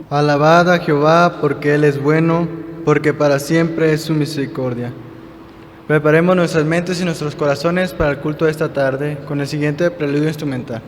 Alabad a Jehová porque Él es bueno, porque para siempre es su misericordia. Preparemos nuestras mentes y nuestros corazones para el culto de esta tarde con el siguiente preludio instrumental.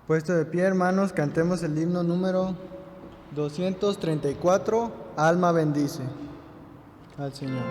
Puesto de pie, hermanos, cantemos el himno número 234, Alma bendice al Señor.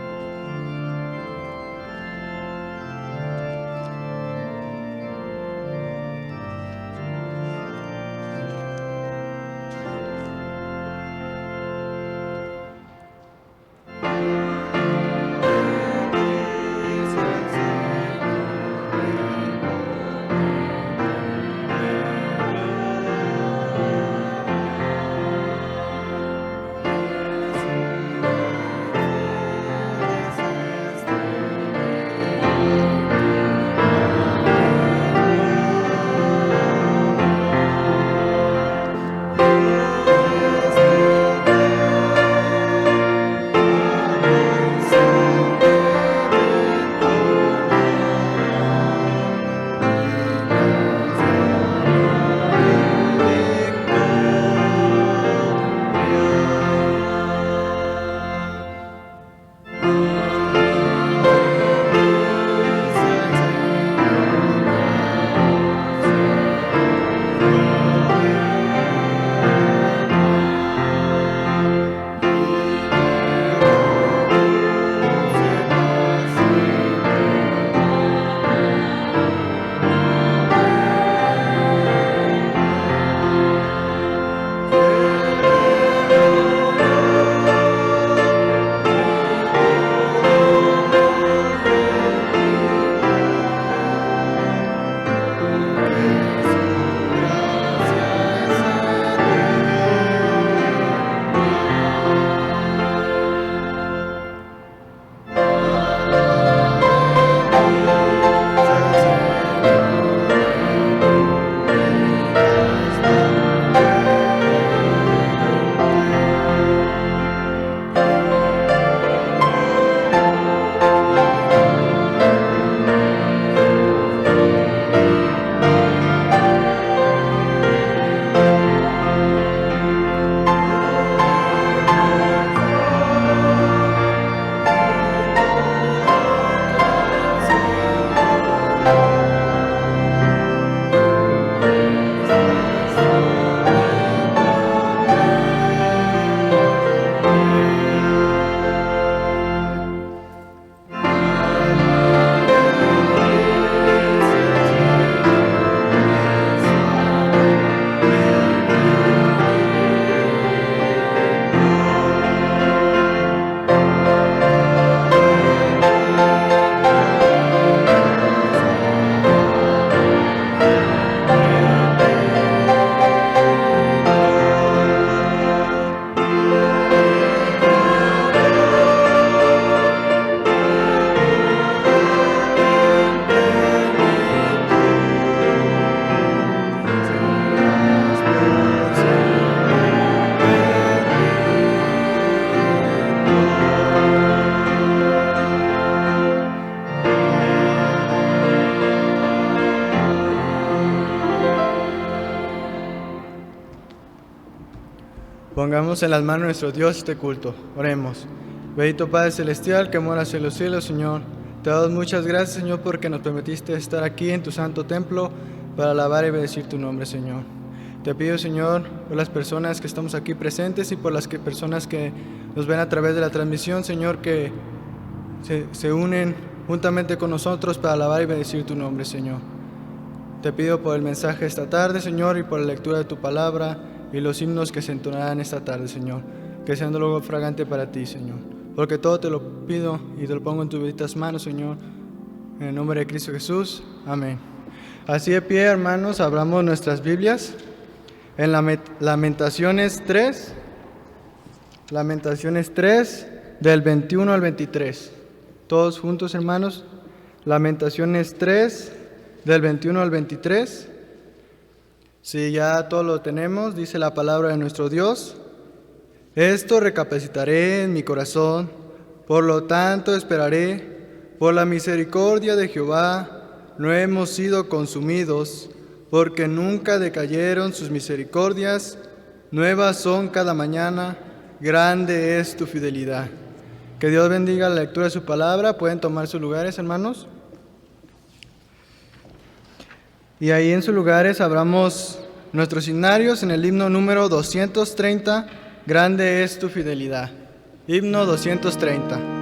Pongamos en las manos de nuestro Dios este culto. Oremos. Bendito Padre Celestial que moras en los cielos, Señor. Te damos muchas gracias, Señor, porque nos permitiste estar aquí en tu santo templo para alabar y bendecir tu nombre, Señor. Te pido, Señor, por las personas que estamos aquí presentes y por las personas que nos ven a través de la transmisión, Señor, que se unen juntamente con nosotros para alabar y bendecir tu nombre, Señor. Te pido por el mensaje esta tarde, Señor, y por la lectura de tu palabra y los himnos que se entonarán esta tarde, Señor, que sean luego fragante para ti, Señor. Porque todo te lo pido y te lo pongo en tus benditas manos, Señor, en el nombre de Cristo Jesús. Amén. Así de pie, hermanos, abramos nuestras Biblias en Lamentaciones 3, del 21 al 23. Todos juntos, hermanos. Lamentaciones 3, del 21 al 23. Si ya todo lo tenemos, dice la palabra de nuestro Dios. Esto recapacitaré en mi corazón, por lo tanto esperaré. Por la misericordia de Jehová no hemos sido consumidos, porque nunca decayeron sus misericordias. Nuevas son cada mañana, grande es tu fidelidad. Que Dios bendiga la lectura de su palabra. Pueden tomar sus lugares, hermanos. Y ahí en sus lugares abramos nuestros himnarios en el himno número 230, grande es tu fidelidad. Himno 230.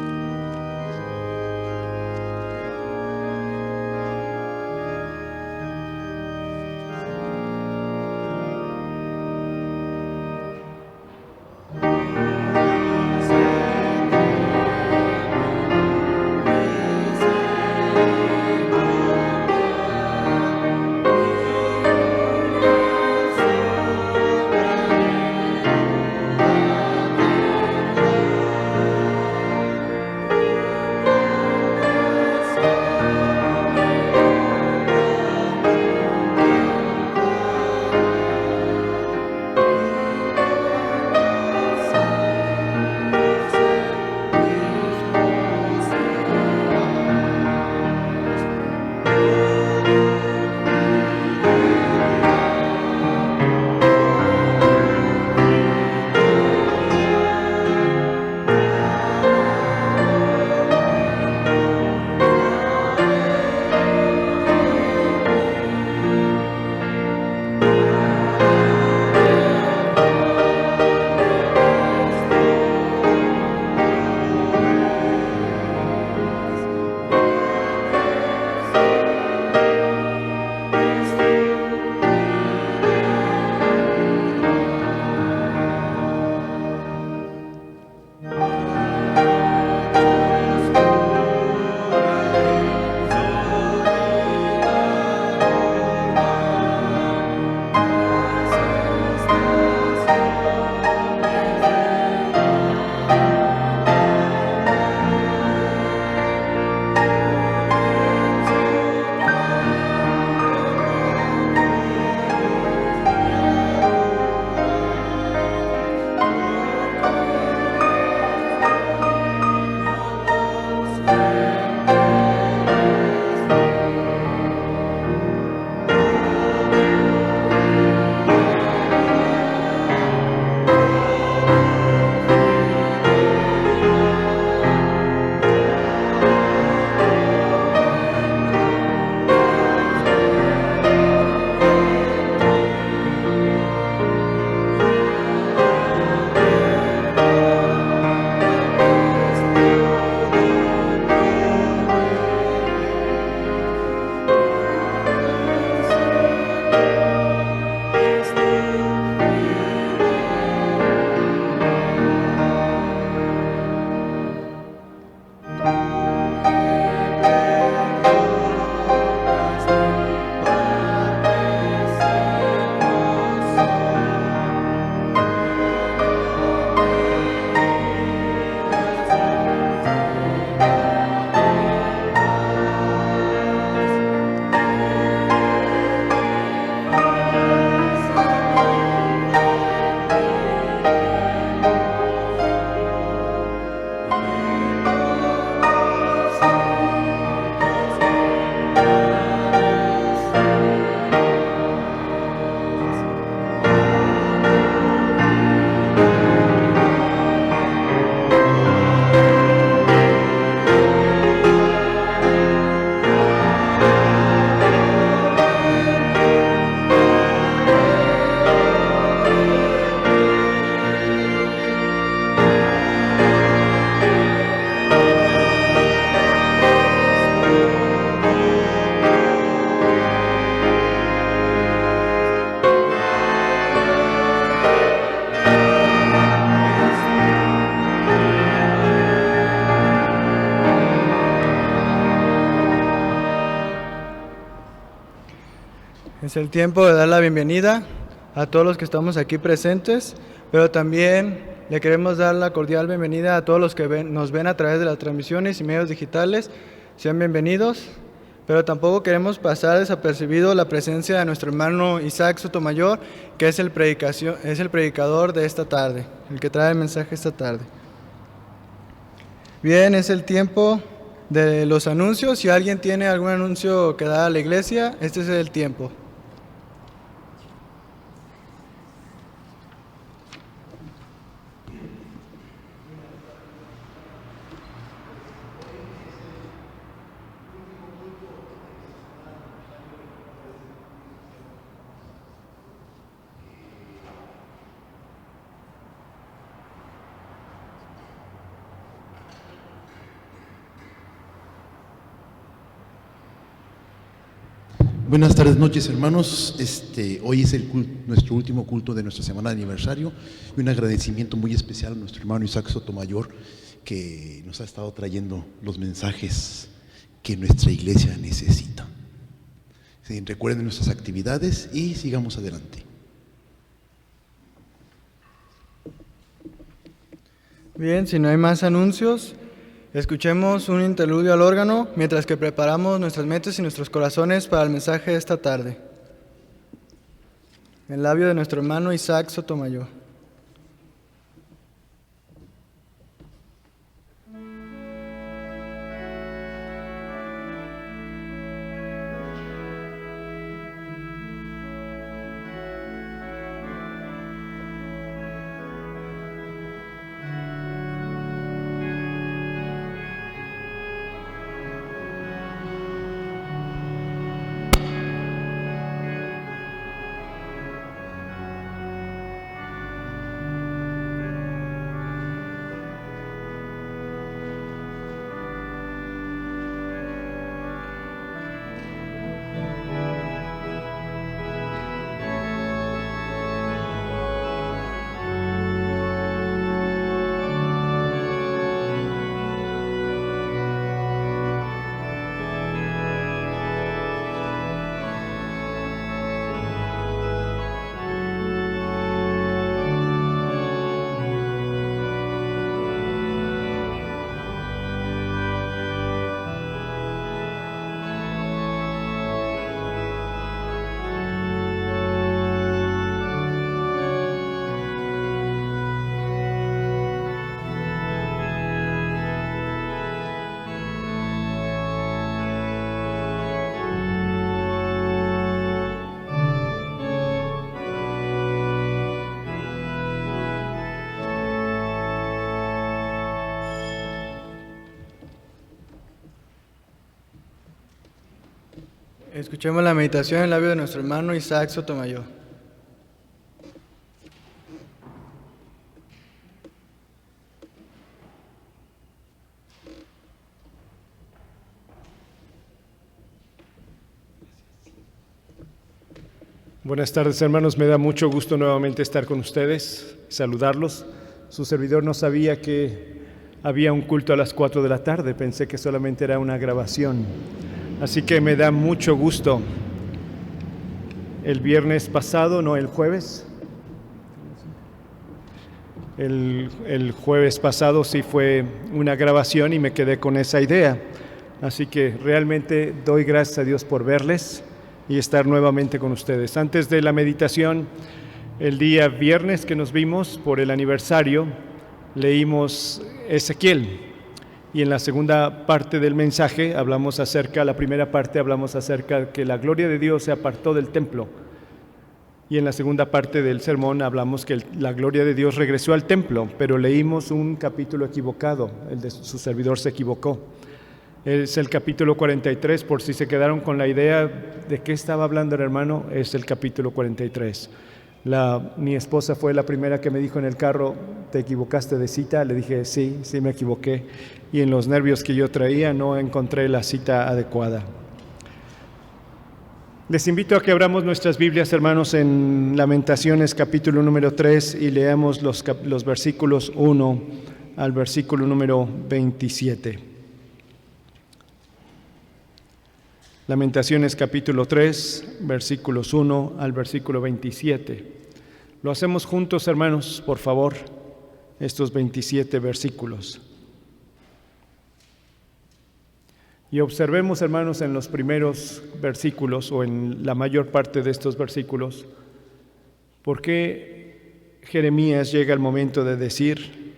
Es el tiempo de dar la bienvenida a todos los que estamos aquí presentes, pero también le queremos dar la cordial bienvenida a todos los que nos ven a través de las transmisiones y medios digitales. Sean bienvenidos, pero tampoco queremos pasar desapercibido la presencia de nuestro hermano Isaac Sotomayor, que es el predicador de esta tarde, el que trae el mensaje esta tarde. Bien, es el tiempo de los anuncios. Si alguien tiene algún anuncio que dar a la iglesia, este es el tiempo. Buenas tardes, noches, hermanos. Hoy es nuestro último culto de nuestra semana de aniversario y un agradecimiento muy especial a nuestro hermano Isaac Sotomayor, que nos ha estado trayendo los mensajes que nuestra iglesia necesita. Sí, recuerden nuestras actividades y sigamos adelante. Bien, si no hay más anuncios, escuchemos un interludio al órgano mientras que preparamos nuestras mentes y nuestros corazones para el mensaje de esta tarde. En labio de nuestro hermano Isaac Sotomayor. Escuchemos la meditación en labio de nuestro hermano Isaac Sotomayor. Buenas tardes, hermanos. Me da mucho gusto nuevamente estar con ustedes, saludarlos. Su servidor no sabía que había un culto a las 4 de la tarde, pensé que solamente era una grabación. Así que me da mucho gusto. El viernes pasado, no el jueves. El jueves pasado sí fue una grabación y me quedé con esa idea. Así que realmente doy gracias a Dios por verles y estar nuevamente con ustedes. Antes de la meditación, el día viernes que nos vimos por el aniversario, leímos Ezequiel. Y en la segunda parte del mensaje la primera parte hablamos acerca de que la gloria de Dios se apartó del templo. Y en la segunda parte del sermón hablamos que la gloria de Dios regresó al templo, pero leímos un capítulo equivocado, el de su servidor se equivocó. Es el capítulo 43, por si se quedaron con la idea de qué estaba hablando el hermano, es el capítulo 43. Mi esposa fue la primera que me dijo en el carro, ¿te equivocaste de cita? Le dije, sí me equivoqué. Y en los nervios que yo traía no encontré la cita adecuada. Les invito a que abramos nuestras Biblias, hermanos, en Lamentaciones capítulo número 3 y leamos los versículos 1 al versículo número 27. Lamentaciones capítulo 3, versículos 1 al versículo 27. Lo hacemos juntos, hermanos, por favor, estos 27 versículos. Y observemos, hermanos, en los primeros versículos, o en la mayor parte de estos versículos, por qué Jeremías llega al momento de decir,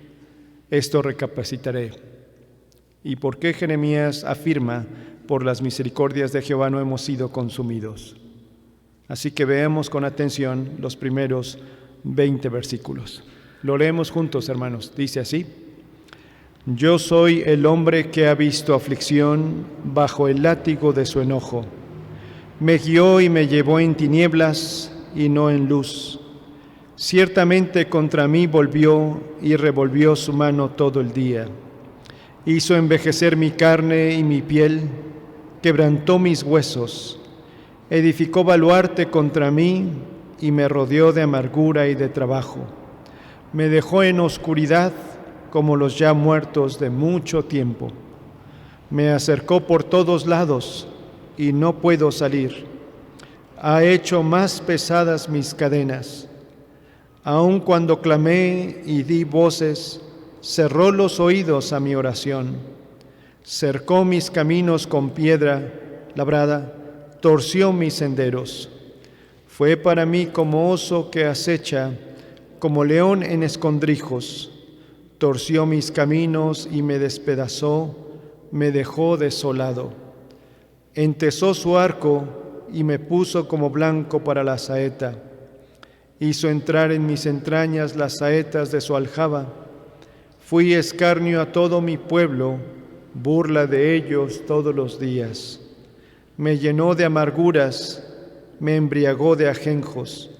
esto recapacitaré. Y por qué Jeremías afirma, por las misericordias de Jehová no hemos sido consumidos. Así que veamos con atención los primeros 20 versículos. Lo leemos juntos, hermanos. Dice así: Yo soy el hombre que ha visto aflicción bajo el látigo de su enojo. Me guió y me llevó en tinieblas y no en luz. Ciertamente contra mí volvió y revolvió su mano todo el día. Hizo envejecer mi carne y mi piel, quebrantó mis huesos, edificó baluarte contra mí y me rodeó de amargura y de trabajo. Me dejó en oscuridad como los ya muertos de mucho tiempo. Me acercó por todos lados y no puedo salir. Ha hecho más pesadas mis cadenas. Aun cuando clamé y di voces, cerró los oídos a mi oración. Cercó mis caminos con piedra labrada, torció mis senderos. Fue para mí como oso que acecha, como león en escondrijos. Torció mis caminos y me despedazó, me dejó desolado. Entesó su arco y me puso como blanco para la saeta. Hizo entrar en mis entrañas las saetas de su aljaba. Fui escarnio a todo mi pueblo, burla de ellos todos los días. Me llenó de amarguras, me embriagó de ajenjos.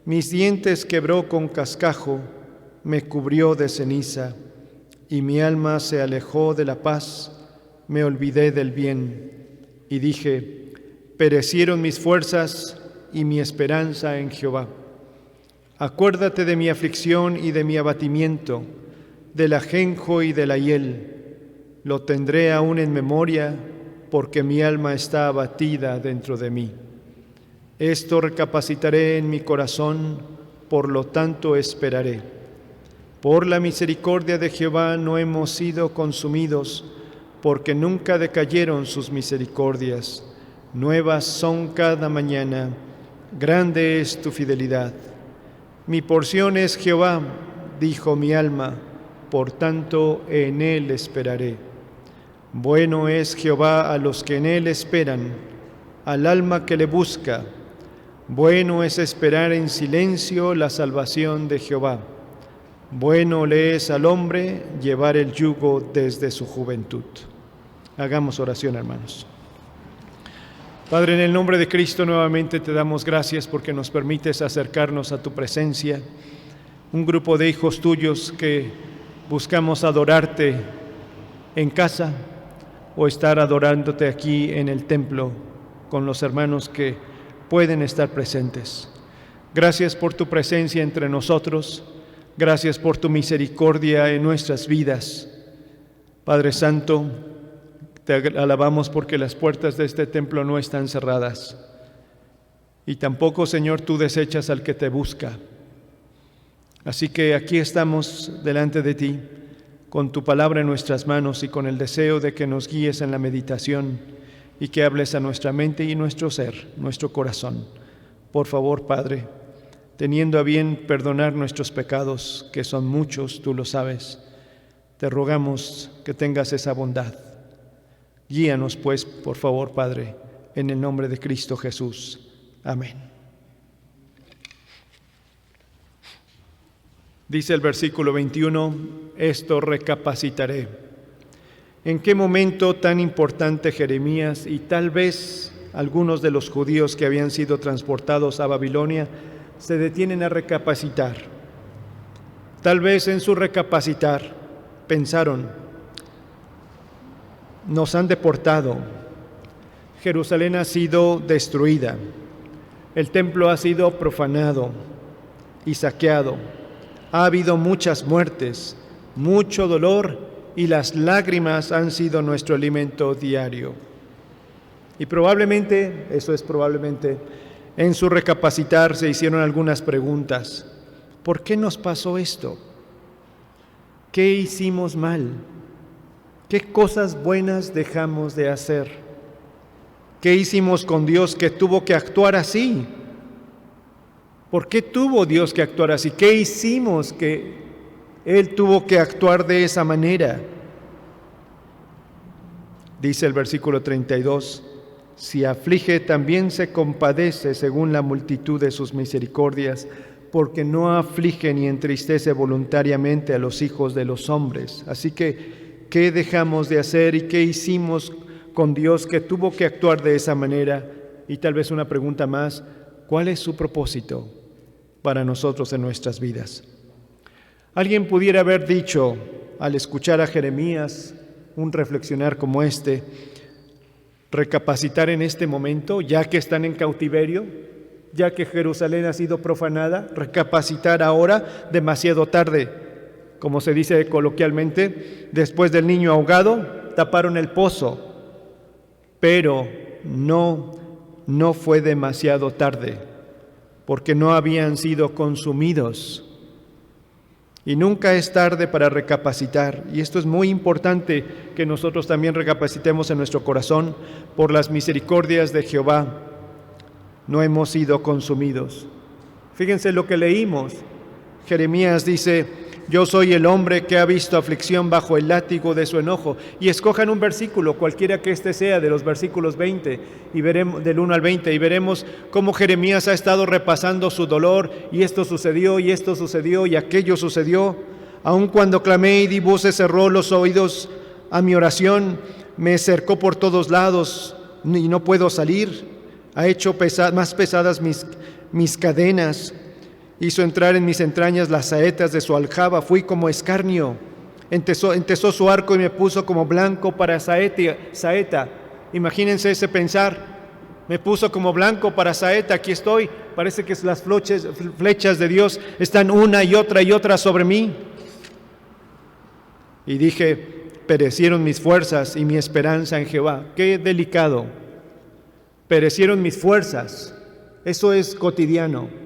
Mis dientes quebró con cascajo, me cubrió de ceniza. Y mi alma se alejó de la paz, me olvidé del bien. Y dije, perecieron mis fuerzas y mi esperanza en Jehová. Acuérdate de mi aflicción y de mi abatimiento, del ajenjo y de la hiel. Lo tendré aún en memoria, porque mi alma está abatida dentro de mí. Esto recapacitaré en mi corazón, por lo tanto esperaré. Por la misericordia de Jehová no hemos sido consumidos, porque nunca decayeron sus misericordias. Nuevas son cada mañana, grande es tu fidelidad. Mi porción es Jehová, dijo mi alma, por tanto en él esperaré. Bueno es Jehová a los que en él esperan, al alma que le busca. Bueno es esperar en silencio la salvación de Jehová. Bueno le es al hombre llevar el yugo desde su juventud. Hagamos oración, hermanos. Padre, en el nombre de Cristo nuevamente te damos gracias porque nos permites acercarnos a tu presencia. Un grupo de hijos tuyos que buscamos adorarte en casa o estar adorándote aquí en el templo con los hermanos que pueden estar presentes. Gracias por tu presencia entre nosotros. Gracias por tu misericordia en nuestras vidas. Padre Santo, te alabamos porque las puertas de este templo no están cerradas. Y tampoco, Señor, tú desechas al que te busca. Así que aquí estamos delante de ti, con tu palabra en nuestras manos y con el deseo de que nos guíes en la meditación y que hables a nuestra mente y nuestro ser, nuestro corazón. Por favor, Padre, teniendo a bien perdonar nuestros pecados, que son muchos, tú lo sabes, te rogamos que tengas esa bondad. Guíanos, pues, por favor, Padre, en el nombre de Cristo Jesús. Amén. Dice el versículo 21, esto recapacitaré. ¿En qué momento tan importante Jeremías y tal vez algunos de los judíos que habían sido transportados a Babilonia se detienen a recapacitar? Tal vez en su recapacitar pensaron, nos han deportado, Jerusalén ha sido destruida, el templo ha sido profanado y saqueado, ha habido muchas muertes, mucho dolor y las lágrimas han sido nuestro alimento diario. Y probablemente, eso es probablemente, en su recapacitar se hicieron algunas preguntas. ¿Por qué nos pasó esto? ¿Qué hicimos mal? ¿Qué cosas buenas dejamos de hacer? ¿Qué hicimos con Dios que tuvo que actuar así? ¿Por qué tuvo Dios que actuar así? ¿Qué hicimos que Él tuvo que actuar de esa manera? Dice el versículo 32, si aflige también se compadece según la multitud de sus misericordias, porque no aflige ni entristece voluntariamente a los hijos de los hombres. Así que, ¿qué dejamos de hacer y qué hicimos con Dios que tuvo que actuar de esa manera? Y tal vez una pregunta más, ¿cuál es su propósito para nosotros en nuestras vidas? Alguien pudiera haber dicho, al escuchar a Jeremías, un reflexionar como este, recapacitar en este momento, ya que están en cautiverio, ya que Jerusalén ha sido profanada, recapacitar ahora, demasiado tarde. Como se dice coloquialmente, después del niño ahogado, taparon el pozo, pero no fue demasiado tarde, porque no habían sido consumidos. Y nunca es tarde para recapacitar. Y esto es muy importante que nosotros también recapacitemos en nuestro corazón. Por las misericordias de Jehová no hemos sido consumidos. Fíjense lo que leímos. Jeremías dice, yo soy el hombre que ha visto aflicción bajo el látigo de su enojo. Y escojan un versículo, cualquiera que este sea, de los versículos 20, y veremos, del 1 al 20, y veremos cómo Jeremías ha estado repasando su dolor, y esto sucedió, y aquello sucedió. Aun cuando clamé y di voces, cerró los oídos a mi oración, me cercó por todos lados, y no puedo salir. Ha hecho más pesadas mis cadenas. Hizo entrar en mis entrañas las saetas de su aljaba, fui como escarnio. Entesó su arco y me puso como blanco para saeta. Imagínense ese pensar. Me puso como blanco para saeta, aquí estoy. Parece que las flechas de Dios están una y otra sobre mí. Y dije, perecieron mis fuerzas y mi esperanza en Jehová. Qué delicado. Perecieron mis fuerzas. Eso es cotidiano.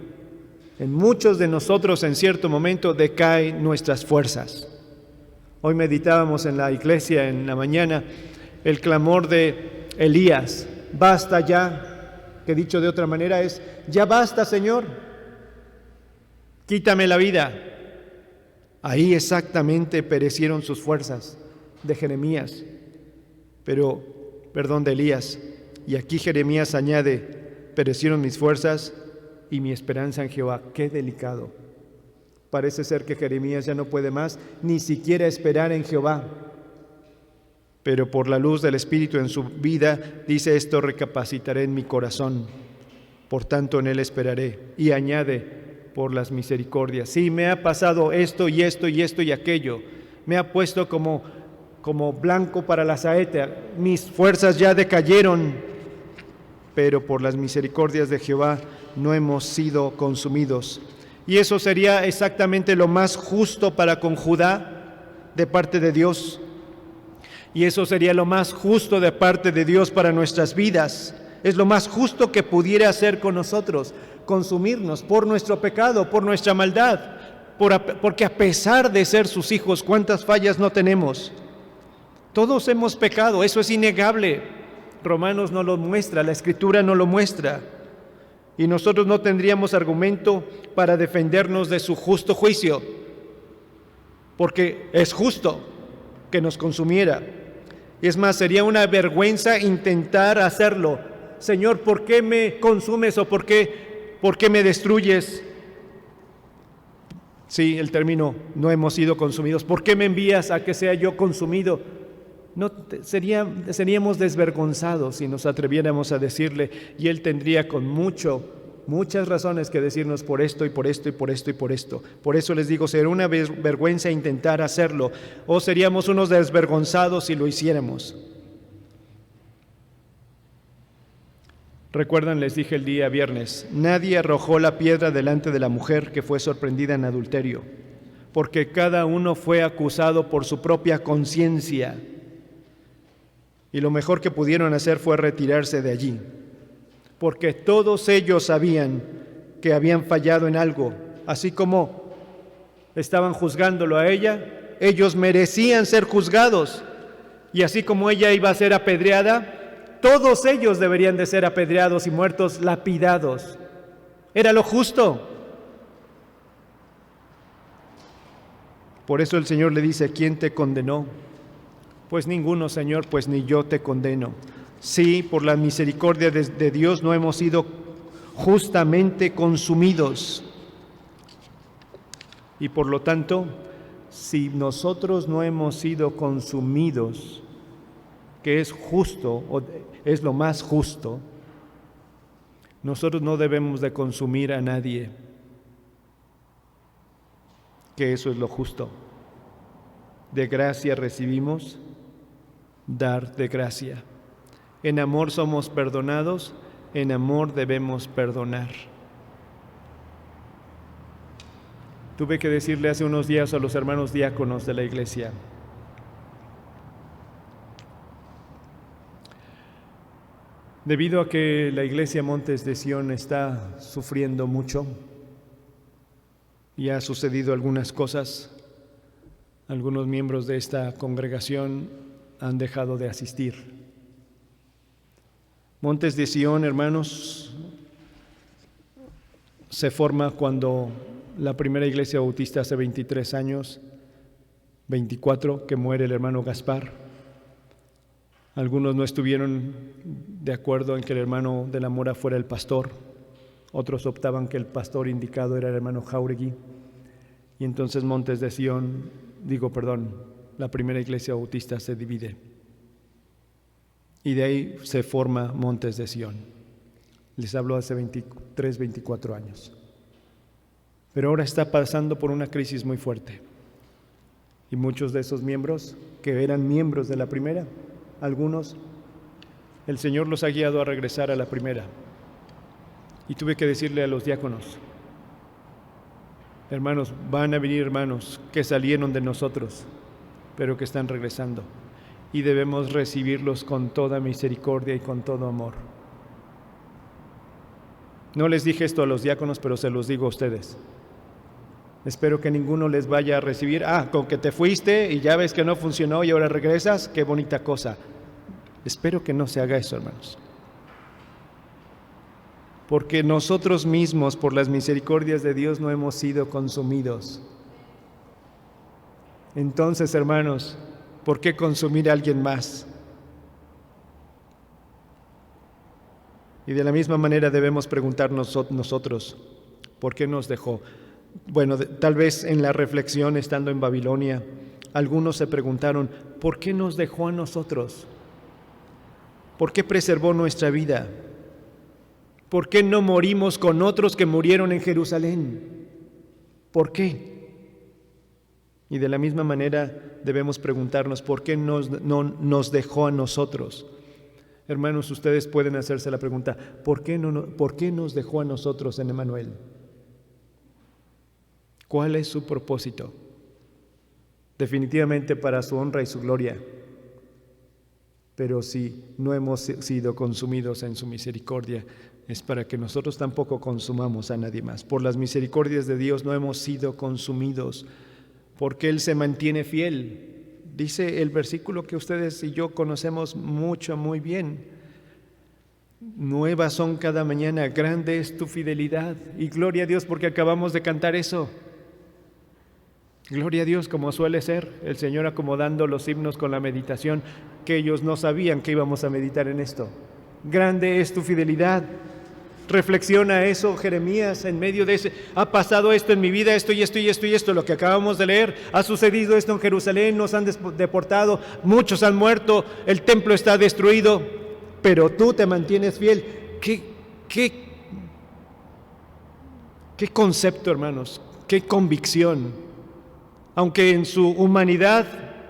En muchos de nosotros en cierto momento decaen nuestras fuerzas. Hoy meditábamos en la iglesia en la mañana el clamor de Elías, basta ya, que dicho de otra manera es, ya basta Señor, quítame la vida. Ahí exactamente perecieron sus fuerzas de Jeremías, de Elías. Y aquí Jeremías añade, perecieron mis fuerzas y mi esperanza en Jehová. Qué delicado. Parece ser que Jeremías ya no puede más, ni siquiera esperar en Jehová. Pero por la luz del Espíritu en su vida, dice esto, recapacitaré en mi corazón. Por tanto, en él esperaré. Y añade, por las misericordias. Sí, me ha pasado esto y aquello. Me ha puesto como blanco para la saeta. Mis fuerzas ya decayeron. Pero por las misericordias de Jehová no hemos sido consumidos. Y eso sería exactamente lo más justo para con Judá de parte de Dios. Y eso sería lo más justo de parte de Dios para nuestras vidas. Es lo más justo que pudiera hacer con nosotros, consumirnos por nuestro pecado, por nuestra maldad, porque a pesar de ser sus hijos, ¿cuántas fallas no tenemos? Todos hemos pecado, eso es innegable. Romanos no lo muestra, la Escritura no lo muestra. Y nosotros no tendríamos argumento para defendernos de su justo juicio, porque es justo que nos consumiera. Y es más, sería una vergüenza intentar hacerlo. Señor, ¿por qué me consumes o por qué me destruyes? Sí, el término, no hemos sido consumidos. ¿Por qué me envías a que sea yo consumido? No, seríamos desvergonzados si nos atreviéramos a decirle, y Él tendría con muchas razones que decirnos por esto y por esto y por esto y por esto. Por eso les digo, sería una vergüenza intentar hacerlo, o seríamos unos desvergonzados si lo hiciéramos. Recuerdan, les dije el día viernes, nadie arrojó la piedra delante de la mujer que fue sorprendida en adulterio, porque cada uno fue acusado por su propia conciencia. Y lo mejor que pudieron hacer fue retirarse de allí, porque todos ellos sabían que habían fallado en algo, así como estaban juzgándolo a ella, ellos merecían ser juzgados, y así como ella iba a ser apedreada, todos ellos deberían de ser apedreados y muertos lapidados. Era lo justo. Por eso el Señor le dice: ¿quién te condenó? Pues ninguno, Señor, pues ni yo te condeno. Sí, por la misericordia de Dios no hemos sido justamente consumidos. Y por lo tanto, si nosotros no hemos sido consumidos, que es justo, o es lo más justo, nosotros no debemos de consumir a nadie, que eso es lo justo. De gracia recibimos, dar de gracia. En amor somos perdonados, en amor debemos perdonar. Tuve que decirle hace unos días a los hermanos diáconos de la iglesia: debido a que la iglesia Montes de Sion está sufriendo mucho y ha sucedido algunas cosas, algunos miembros de esta congregación han dejado de asistir. Montes de Sion, hermanos, se forma cuando la primera iglesia bautista hace 23 años, 24, que muere el hermano Gaspar. Algunos no estuvieron de acuerdo en que el hermano de la Mora fuera el pastor, otros optaban que el pastor indicado era el hermano Jauregui, y entonces Montes de Sion, la primera iglesia bautista se divide. Y de ahí se forma Montes de Sion. Les hablo hace 23, 24 años. Pero ahora está pasando por una crisis muy fuerte. Y muchos de esos miembros, que eran miembros de la primera, algunos, el Señor los ha guiado a regresar a la primera. Y tuve que decirle a los diáconos: hermanos, van a venir hermanos que salieron de nosotros, pero que están regresando. Y debemos recibirlos con toda misericordia y con todo amor. No les dije esto a los diáconos, pero se los digo a ustedes. Espero que ninguno les vaya a recibir: con que te fuiste y ya ves que no funcionó y ahora regresas, qué bonita cosa. Espero que no se haga eso, hermanos. Porque nosotros mismos, por las misericordias de Dios, no hemos sido consumidos. Entonces, hermanos, ¿por qué consumir a alguien más? Y de la misma manera debemos preguntarnos nosotros: ¿por qué nos dejó? Bueno, tal vez en la reflexión estando en Babilonia, algunos se preguntaron: ¿por qué nos dejó a nosotros? ¿Por qué preservó nuestra vida? ¿Por qué no morimos con otros que murieron en Jerusalén? ¿Por qué? Y de la misma manera debemos preguntarnos: ¿por qué no nos dejó a nosotros? Hermanos, ustedes pueden hacerse la pregunta: ¿por qué nos dejó a nosotros en Emmanuel? ¿Cuál es su propósito? Definitivamente para su honra y su gloria. Pero si no hemos sido consumidos en su misericordia, es para que nosotros tampoco consumamos a nadie más. Por las misericordias de Dios no hemos sido consumidos, porque Él se mantiene fiel. Dice el versículo que ustedes y yo conocemos muy bien: nuevas son cada mañana, grande es tu fidelidad. Y gloria a Dios porque acabamos de cantar eso. Gloria a Dios, como suele ser, el Señor acomodando los himnos con la meditación, que ellos no sabían que íbamos a meditar en esto. Grande es tu fidelidad. Reflexiona eso, Jeremías, en medio de ese: ha pasado esto en mi vida, esto y esto y esto y esto, lo que acabamos de leer, ha sucedido esto en Jerusalén, nos han deportado, muchos han muerto, el templo está destruido, pero tú te mantienes fiel. ¿Qué concepto, hermanos? ¿Qué convicción? Aunque en su humanidad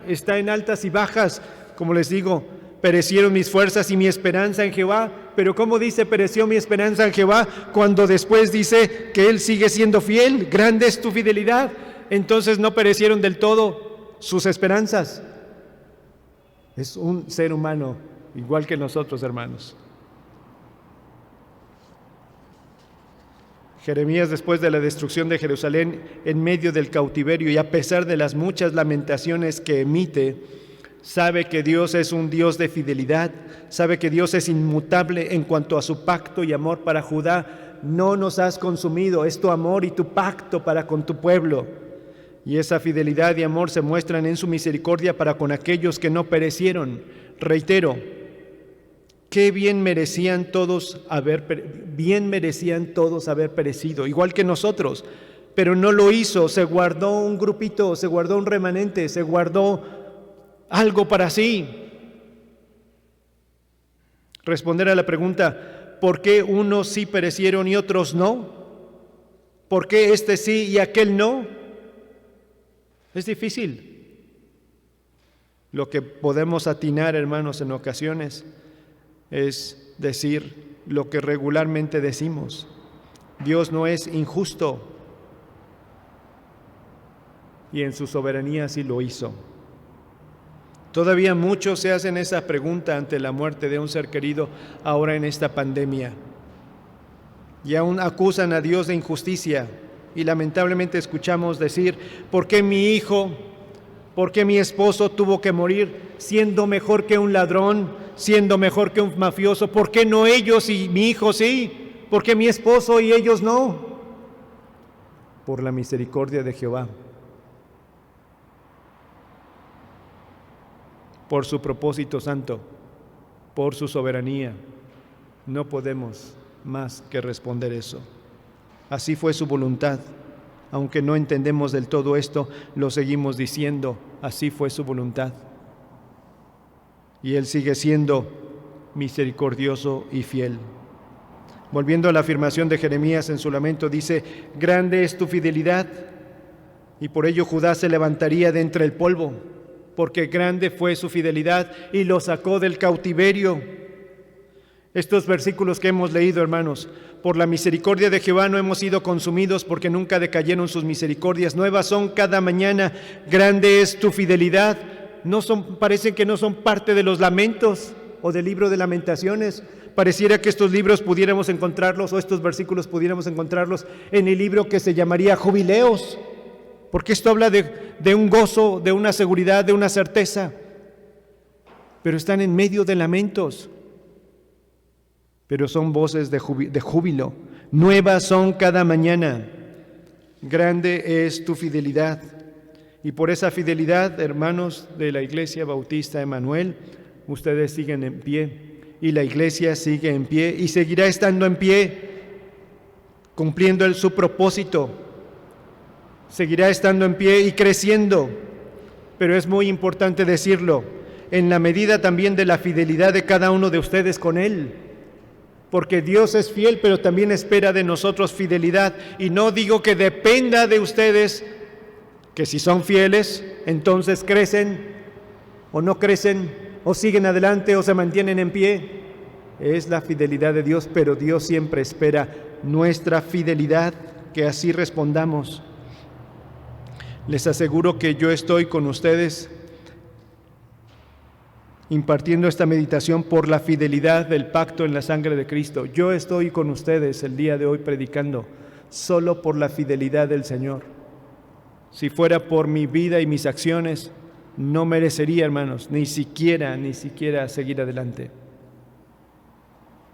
está en altas y bajas, como les digo, perecieron mis fuerzas y mi esperanza en Jehová. Pero ¿cómo dice pereció mi esperanza en Jehová? Cuando después dice que Él sigue siendo fiel, grande es tu fidelidad. Entonces no perecieron del todo sus esperanzas. Es un ser humano, igual que nosotros, hermanos. Jeremías, después de la destrucción de Jerusalén, en medio del cautiverio y a pesar de las muchas lamentaciones que emite, sabe que Dios es un Dios de fidelidad, sabe que Dios es inmutable en cuanto a su pacto y amor para Judá. No nos has consumido, es tu amor y tu pacto para con tu pueblo. Y esa fidelidad y amor se muestran en su misericordia para con aquellos que no perecieron. Reitero, qué bien merecían todos haber perecido, igual que nosotros, pero no lo hizo. Se guardó un grupito, se guardó un remanente, se guardó algo para sí. Responder a la pregunta, ¿por qué unos sí perecieron y otros no? ¿Por qué este sí y aquel no? Es difícil. Lo que podemos atinar, hermanos, en ocasiones es decir lo que regularmente decimos: Dios no es injusto, y en su soberanía sí lo hizo. Todavía muchos se hacen esa pregunta ante la muerte de un ser querido ahora en esta pandemia, y aún acusan a Dios de injusticia, y lamentablemente escuchamos decir: ¿por qué mi hijo, por qué mi esposo tuvo que morir siendo mejor que un ladrón, siendo mejor que un mafioso? ¿Por qué no ellos y mi hijo sí? ¿Por qué mi esposo y ellos no? Por la misericordia de Jehová, por su propósito santo, por su soberanía. No podemos más que responder eso. Así fue su voluntad. Aunque no entendemos del todo esto, lo seguimos diciendo: así fue su voluntad. Y Él sigue siendo misericordioso y fiel. Volviendo a la afirmación de Jeremías en su lamento, dice: grande es tu fidelidad, y por ello Judá se levantaría de entre el polvo, porque grande fue su fidelidad y lo sacó del cautiverio. Estos versículos que hemos leído, hermanos: por la misericordia de Jehová no hemos sido consumidos, porque nunca decayeron sus misericordias. Nuevas son cada mañana, grande es tu fidelidad. Parecen que no son parte de los lamentos o del libro de Lamentaciones. Pareciera que estos libros pudiéramos encontrarlos, o estos versículos pudiéramos encontrarlos en el libro que se llamaría Jubileos, porque esto habla de un gozo, de una seguridad, de una certeza, pero están en medio de lamentos. Pero son voces de júbilo. Nuevas son cada mañana. Grande es tu fidelidad. Y por esa fidelidad, hermanos de la Iglesia Bautista Emanuel, ustedes siguen en pie. Y la Iglesia sigue en pie y seguirá estando en pie, cumpliendo su propósito. Seguirá estando en pie y creciendo. Pero es muy importante decirlo, en la medida también de la fidelidad de cada uno de ustedes con Él. Porque Dios es fiel, pero también espera de nosotros fidelidad. Y no digo que dependa de ustedes, que si son fieles, entonces crecen o no crecen, o siguen adelante o se mantienen en pie. Es la fidelidad de Dios, pero Dios siempre espera nuestra fidelidad, que así respondamos. Les aseguro que yo estoy con ustedes impartiendo esta meditación por la fidelidad del pacto en la sangre de Cristo. Yo estoy con ustedes el día de hoy predicando solo por la fidelidad del Señor. Si fuera por mi vida y mis acciones, no merecería, hermanos, ni siquiera seguir adelante.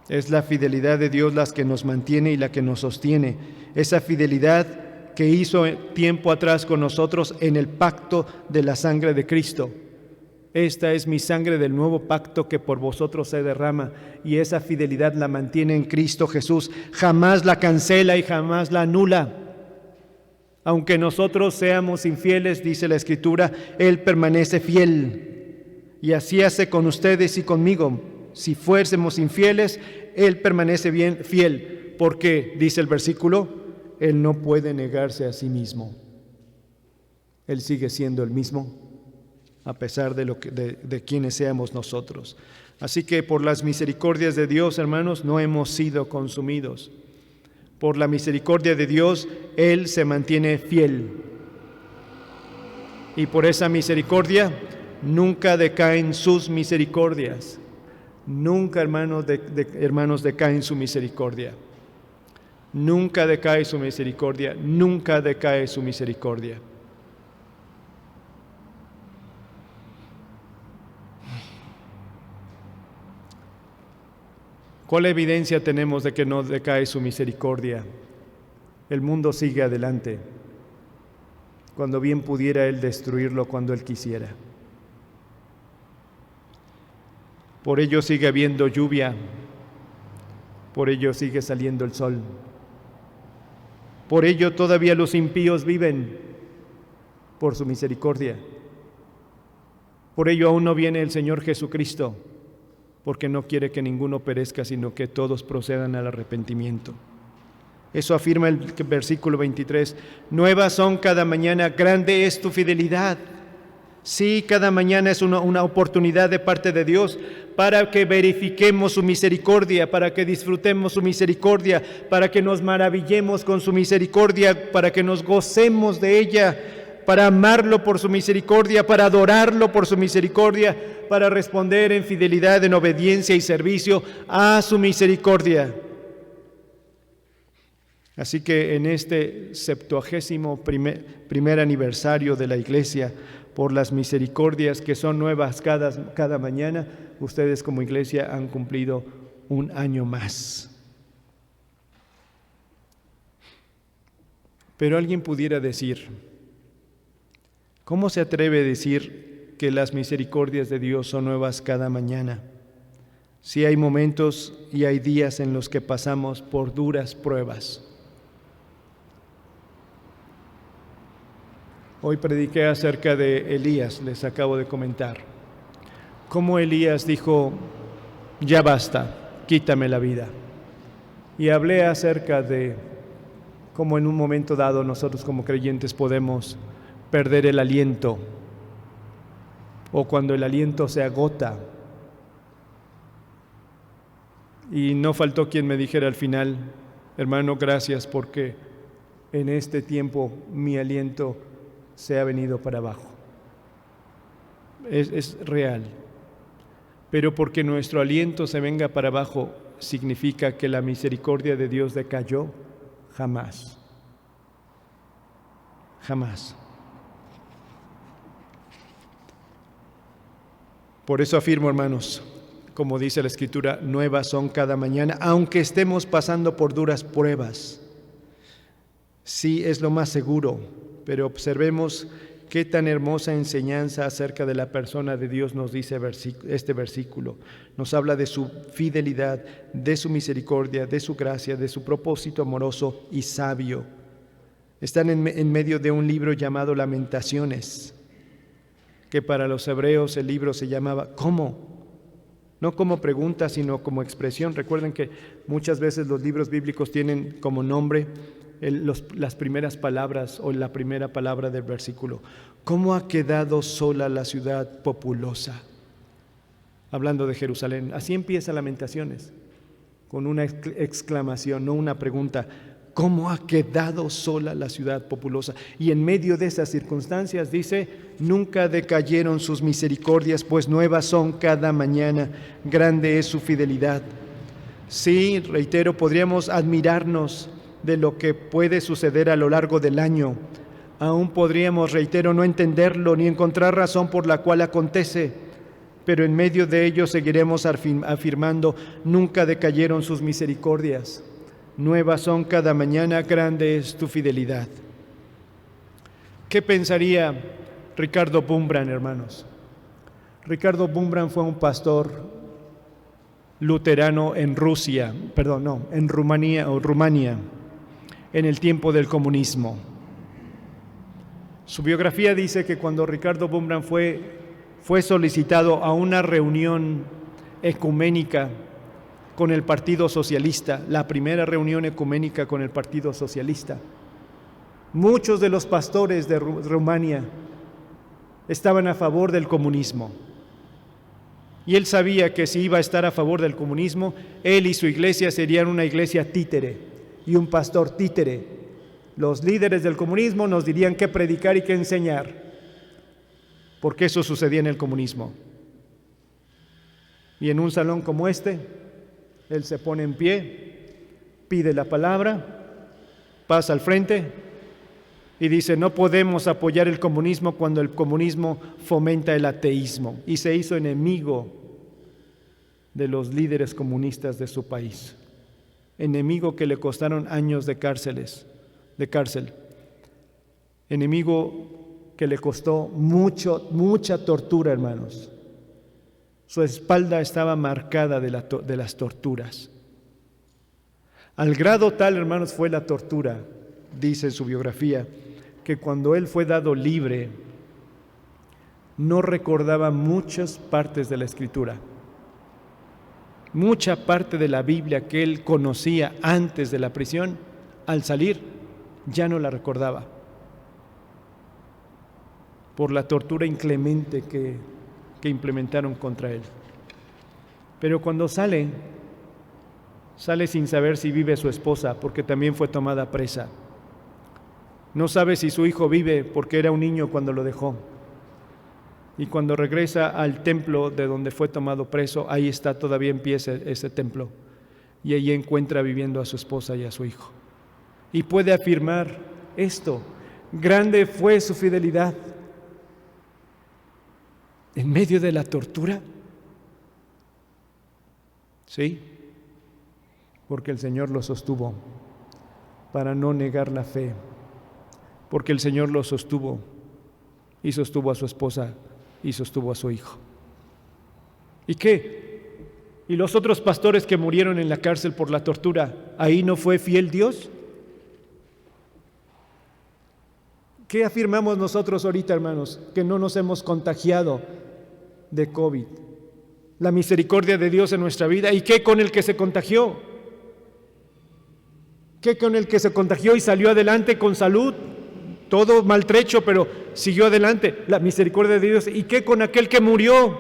Es la fidelidad de Dios la que nos mantiene y la que nos sostiene. Esa fidelidad que hizo tiempo atrás con nosotros en el pacto de la sangre de Cristo. Esta es mi sangre del nuevo pacto que por vosotros se derrama, y esa fidelidad la mantiene en Cristo Jesús. Jamás la cancela y jamás la anula. Aunque nosotros seamos infieles, dice la Escritura, Él permanece fiel. Y así hace con ustedes y conmigo. Si fuésemos infieles, Él permanece bien fiel. Porque, dice el versículo, Él no puede negarse a sí mismo. Él sigue siendo el mismo, a pesar de quienes seamos nosotros. Así que por las misericordias de Dios, hermanos, no hemos sido consumidos. Por la misericordia de Dios, Él se mantiene fiel. Y por esa misericordia nunca decaen sus misericordias. Nunca, hermanos, decaen su misericordia. Nunca decae su misericordia, nunca decae su misericordia. ¿Cuál evidencia tenemos de que no decae su misericordia? El mundo sigue adelante, cuando bien pudiera Él destruirlo cuando Él quisiera. Por ello sigue habiendo lluvia, por ello sigue saliendo el sol. Por ello todavía los impíos viven por su misericordia. Por ello aún no viene el Señor Jesucristo, porque no quiere que ninguno perezca, sino que todos procedan al arrepentimiento. Eso afirma el versículo 23. Nuevas son cada mañana, grande es tu fidelidad. Sí, cada mañana es una oportunidad de parte de Dios para que verifiquemos su misericordia, para que disfrutemos su misericordia, para que nos maravillemos con su misericordia, para que nos gocemos de ella, para amarlo por su misericordia, para adorarlo por su misericordia, para responder en fidelidad, en obediencia y servicio a su misericordia. Así que en este 71º aniversario de la Iglesia, por las misericordias que son nuevas cada mañana, ustedes como Iglesia han cumplido un año más. Pero alguien pudiera decir, ¿cómo se atreve a decir que las misericordias de Dios son nuevas cada mañana? Si hay momentos y hay días en los que pasamos por duras pruebas. Hoy prediqué acerca de Elías, les acabo de comentar. Cómo Elías dijo, ya basta, quítame la vida. Y hablé acerca de cómo en un momento dado nosotros como creyentes podemos perder el aliento, o cuando el aliento se agota. Y no faltó quien me dijera al final, hermano, gracias porque en este tiempo mi aliento se ha venido para abajo. Es real. Pero porque nuestro aliento se venga para abajo, ¿significa que la misericordia de Dios decayó? Jamás. Jamás. Por eso afirmo, hermanos, como dice la Escritura, nuevas son cada mañana, aunque estemos pasando por duras pruebas. Sí, es lo más seguro, pero observemos qué tan hermosa enseñanza acerca de la persona de Dios nos dice este versículo. Nos habla de su fidelidad, de su misericordia, de su gracia, de su propósito amoroso y sabio. Están en medio de un libro llamado Lamentaciones, que para los hebreos el libro se llamaba ¿cómo? No como pregunta, sino como expresión. Recuerden que muchas veces los libros bíblicos tienen como nombre las primeras palabras o la primera palabra del versículo. ¿Cómo ha quedado sola la ciudad populosa? Hablando de Jerusalén. Así empieza Lamentaciones, con una exclamación, no una pregunta. ¿Cómo ha quedado sola la ciudad populosa? Y en medio de esas circunstancias dice, nunca decayeron sus misericordias, pues nuevas son cada mañana, grande es su fidelidad. Sí, reitero, podríamos admirarnos de lo que puede suceder a lo largo del año. Aún podríamos, reitero, no entenderlo ni encontrar razón por la cual acontece, pero en medio de ello seguiremos afirmando, nunca decayeron sus misericordias. Nuevas son cada mañana, grande es tu fidelidad. ¿Qué pensaría Ricardo Wurmbrand, hermanos? Ricardo Wurmbrand fue un pastor luterano en Rumania, en el tiempo del comunismo. Su biografía dice que cuando Ricardo Wurmbrand fue solicitado a una reunión ecuménica con el Partido Socialista, la primera reunión ecuménica con el Partido Socialista, muchos de los pastores de Rumania estaban a favor del comunismo. Y él sabía que si iba a estar a favor del comunismo, él y su iglesia serían una iglesia títere y un pastor títere. Los líderes del comunismo nos dirían qué predicar y qué enseñar. porque eso sucedía en el comunismo. Y en un salón como este, él se pone en pie, pide la palabra, pasa al frente y dice: no podemos apoyar el comunismo cuando el comunismo fomenta el ateísmo. Y se hizo enemigo de los líderes comunistas de su país, enemigo que le costaron años de cárcel, enemigo que le costó mucha tortura, hermanos. Su espalda estaba marcada de las torturas. Al grado tal, hermanos, fue la tortura, dice en su biografía, que cuando él fue dado libre, no recordaba muchas partes de la Escritura. Mucha parte de la Biblia que él conocía antes de la prisión, al salir, ya no la recordaba, por la tortura inclemente que implementaron contra él. Pero cuando sale sin saber si vive su esposa, porque también fue tomada presa. No sabe si su hijo vive, porque era un niño cuando lo dejó. Y cuando regresa al templo de donde fue tomado preso, ahí está todavía en pie ese templo. Y allí encuentra viviendo a su esposa y a su hijo. Y puede afirmar esto: grande fue su fidelidad. En medio de la tortura, sí, porque el Señor lo sostuvo para no negar la fe, porque el Señor lo sostuvo y sostuvo a su esposa y sostuvo a su hijo. ¿Y qué? ¿Y los otros pastores que murieron en la cárcel por la tortura, ahí no fue fiel Dios? ¿Qué afirmamos nosotros ahorita, hermanos? Que no nos hemos contagiado de COVID. La misericordia de Dios en nuestra vida. ¿Y qué con el que se contagió? ¿Qué con el que se contagió y salió adelante con salud? Todo maltrecho, pero siguió adelante. La misericordia de Dios. ¿Y qué con aquel que murió?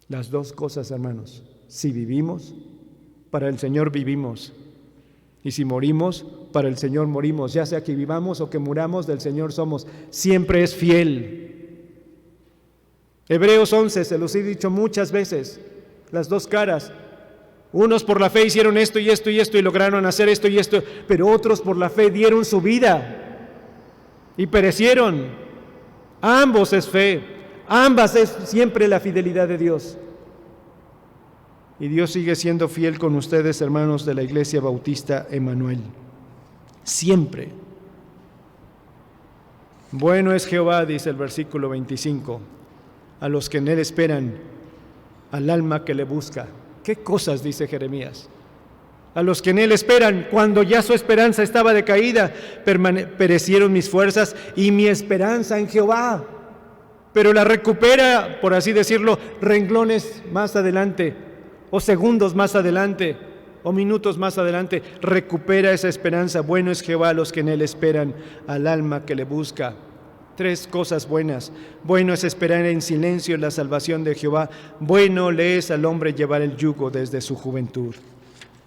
Las dos cosas, hermanos. Si vivimos, para el Señor vivimos. Y si morimos, para el Señor morimos. Ya sea que vivamos o que muramos, del Señor somos. Siempre es fiel. Hebreos 11, se los he dicho muchas veces, las dos caras. Unos por la fe hicieron esto y esto y esto y lograron hacer esto y esto, pero otros por la fe dieron su vida y perecieron. Ambos es fe, ambas es siempre la fidelidad de Dios. Y Dios sigue siendo fiel con ustedes, hermanos de la Iglesia Bautista Emmanuel. Siempre. Bueno es Jehová, dice el versículo 25, a los que en Él esperan, al alma que le busca. ¿Qué cosas dice Jeremías? A los que en Él esperan, cuando ya su esperanza estaba decaída, perecieron mis fuerzas y mi esperanza en Jehová. Pero la recupera, por así decirlo, renglones más adelante, o segundos más adelante, o minutos más adelante, recupera esa esperanza. Bueno es Jehová a los que en Él esperan, al alma que le busca. Tres cosas buenas. Bueno es esperar en silencio la salvación de Jehová. Bueno le es al hombre llevar el yugo desde su juventud.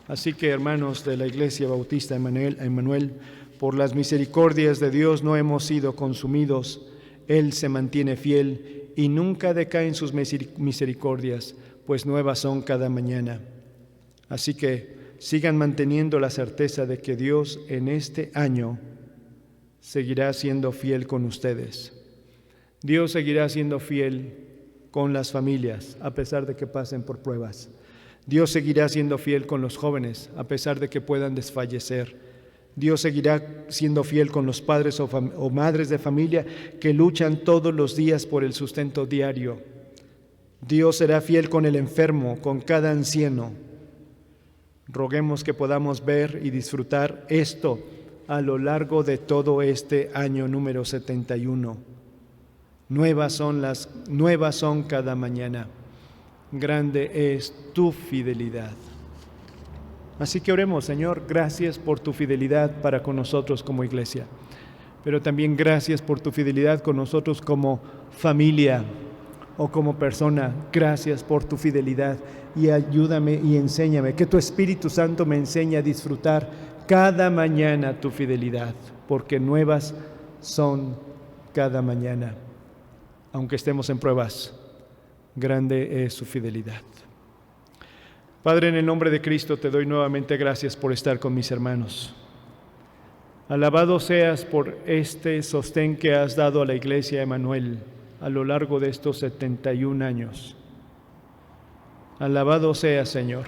Así que, hermanos de la Iglesia Bautista Emmanuel, por las misericordias de Dios no hemos sido consumidos. Él se mantiene fiel y nunca decaen sus misericordias, pues nuevas son cada mañana. Así que sigan manteniendo la certeza de que Dios en este año seguirá siendo fiel con ustedes. Dios seguirá siendo fiel con las familias, a pesar de que pasen por pruebas. Dios seguirá siendo fiel con los jóvenes, a pesar de que puedan desfallecer. Dios seguirá siendo fiel con los padres o madres de familia que luchan todos los días por el sustento diario. Dios será fiel con el enfermo, con cada anciano. Roguemos que podamos ver y disfrutar esto a lo largo de todo este año número 71. Nuevas son cada mañana. Grande es tu fidelidad. Así que oremos, Señor, gracias por tu fidelidad para con nosotros como iglesia, pero también gracias por tu fidelidad con nosotros como familia o como persona. Gracias por tu fidelidad y ayúdame y enséñame, que tu Espíritu Santo me enseñe a disfrutar cada mañana tu fidelidad, porque nuevas son cada mañana. Aunque estemos en pruebas, grande es su fidelidad. Padre, en el nombre de Cristo te doy nuevamente gracias por estar con mis hermanos. Alabado seas por este sostén que has dado a la Iglesia Emmanuel a lo largo de estos 71 años. Alabado seas, Señor.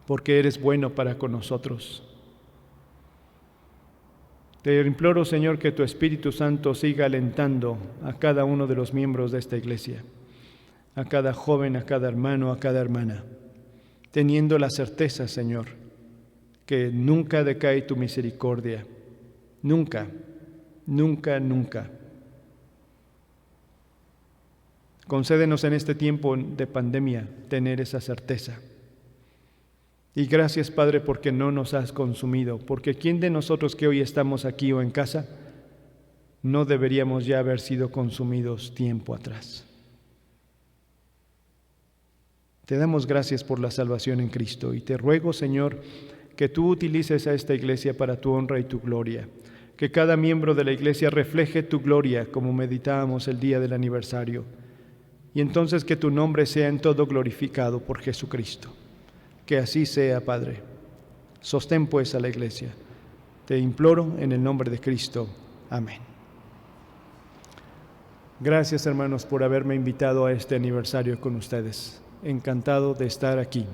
Porque eres bueno para con nosotros. Te imploro, Señor, que tu Espíritu Santo siga alentando a cada uno de los miembros de esta iglesia, a cada joven, a cada hermano, a cada hermana, teniendo la certeza, Señor, que nunca decae tu misericordia, nunca, nunca, nunca. Concédenos en este tiempo de pandemia tener esa certeza. Y gracias, Padre, porque no nos has consumido, porque ¿quién de nosotros que hoy estamos aquí o en casa no deberíamos ya haber sido consumidos tiempo atrás? Te damos gracias por la salvación en Cristo y te ruego, Señor, que tú utilices a esta iglesia para tu honra y tu gloria, que cada miembro de la iglesia refleje tu gloria como meditábamos el día del aniversario, y entonces que tu nombre sea en todo glorificado por Jesucristo. Que así sea, Padre. Sostén pues a la iglesia. Te imploro en el nombre de Cristo. Amén. Gracias, hermanos, por haberme invitado a este aniversario con ustedes. Encantado de estar aquí.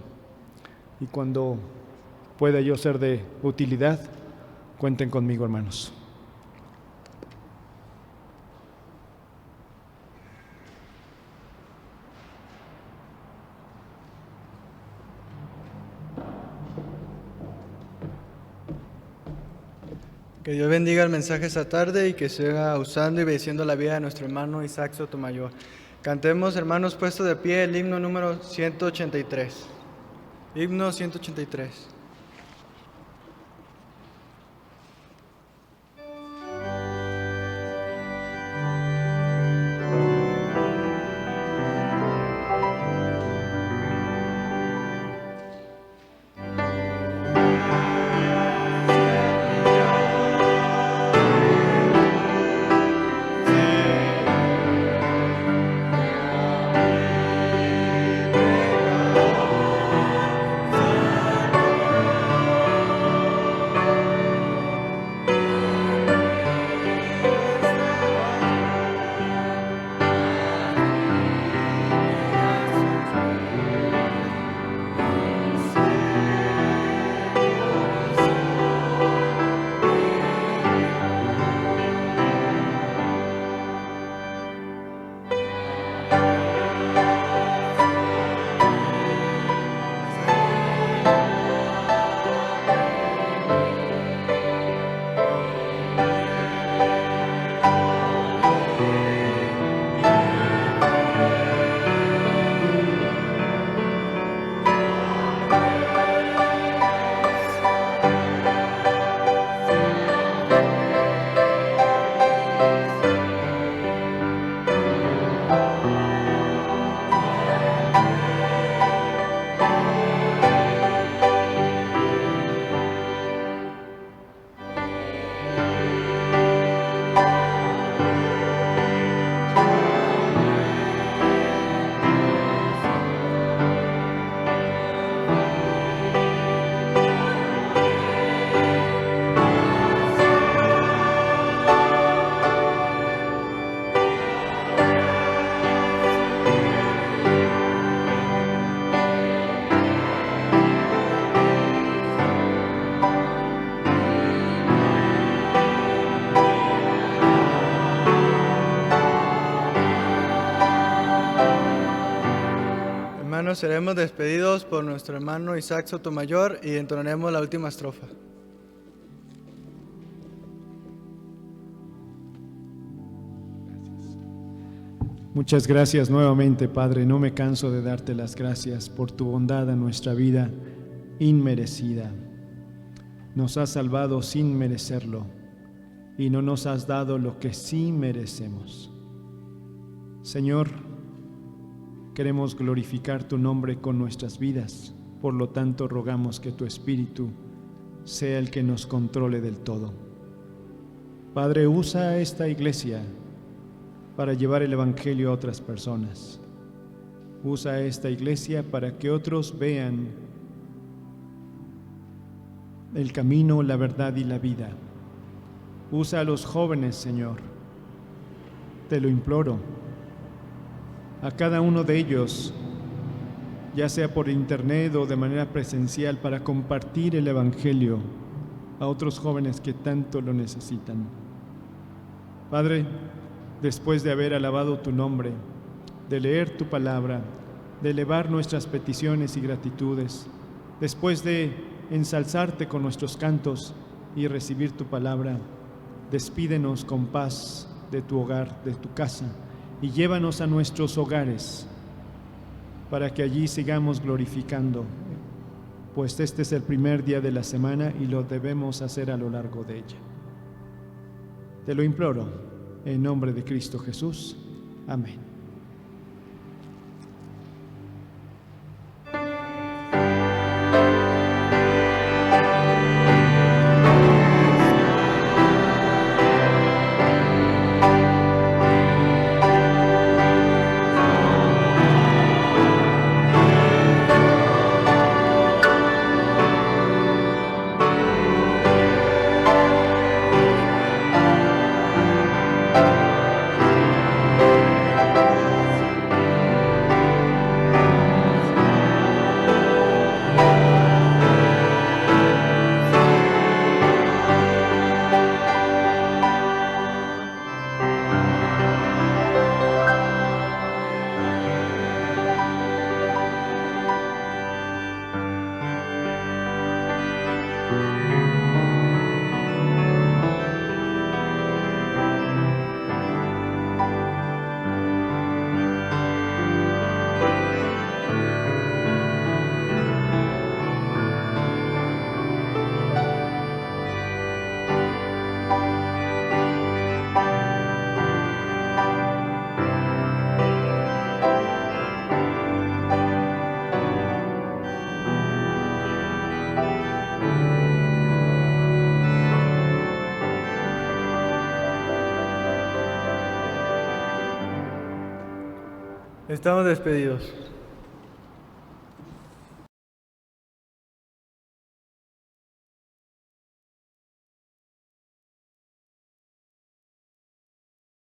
Y cuando pueda yo ser de utilidad, cuenten conmigo, hermanos. Que Dios bendiga el mensaje esta tarde y que siga usando y bendiciendo la vida de nuestro hermano Isaac Sotomayor. Cantemos, hermanos, puestos de pie, el himno número 183. Himno 183. Seremos despedidos por nuestro hermano Isaac Sotomayor y entonaremos la última estrofa. Muchas gracias nuevamente, Padre. No me canso de darte las gracias por tu bondad en nuestra vida inmerecida. Nos has salvado sin merecerlo y no nos has dado lo que sí merecemos. Señor, queremos glorificar tu nombre con nuestras vidas Por lo tanto, rogamos que tu Espíritu sea el que nos controle del todo. Padre, usa esta iglesia para llevar el Evangelio a otras personas. Usa esta iglesia para que otros vean el camino, la verdad y la vida. Usa a los jóvenes, Señor. Te lo imploro. A cada uno de ellos, ya sea por internet o de manera presencial, para compartir el Evangelio a otros jóvenes que tanto lo necesitan. Padre, después de haber alabado tu nombre, de leer tu palabra, de elevar nuestras peticiones y gratitudes, después de ensalzarte con nuestros cantos y recibir tu palabra, despídenos con paz de tu hogar, de tu casa, y llévanos a nuestros hogares para que allí sigamos glorificando, pues este es el primer día de la semana y lo debemos hacer a lo largo de ella. Te lo imploro, en nombre de Cristo Jesús. Amén. Estamos despedidos.